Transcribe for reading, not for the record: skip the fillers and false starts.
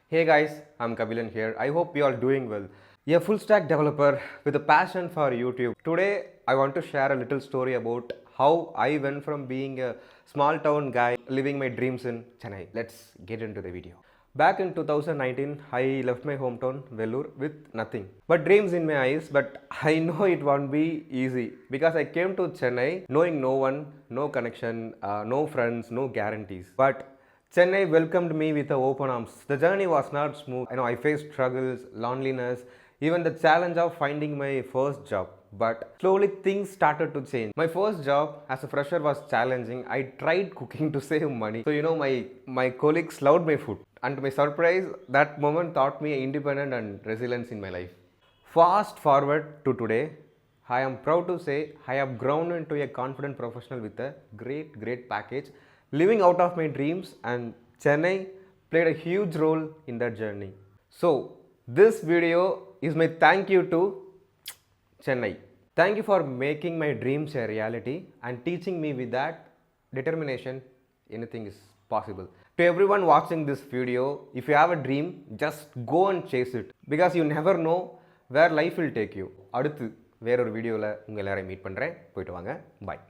Hey guys, I'm Kabilan here. I hope you are doing well. A full stack developer with a passion for YouTube. Today, I want to share a little story about how I went from being a small town guy living my dreams in Chennai. Let's get into the video. Back in 2019, I left my hometown, Vellore, with nothing but dreams in my eyes. But I know it won't be easy because I came to Chennai knowing no one, no connection, no friends, no guarantees. But Chennai welcomed me with open arms. The journey was not smooth. I faced struggles, loneliness, even the challenge of finding my first job. But slowly things started to change. My first job as a fresher was challenging. I tried cooking to save money. So my colleagues loved my food. And to my surprise, that moment taught me independence and resilience in my life. Fast forward to today, I am proud to say I have grown into a confident professional with a great package, living out of my dreams, and Chennai played a huge role in that journey. So, this video is my thank you to Chennai. Thank you for making my dreams a reality and teaching me with that determination anything is possible. To everyone watching this video, if you have a dream, just go and chase it because you never know where life will take you. அடுத்து வேறொரு வீடியோவில் உங்கள் எல்லாரையும் meet பண்ணுறேன். போயிட்டு வாங்க. Bye.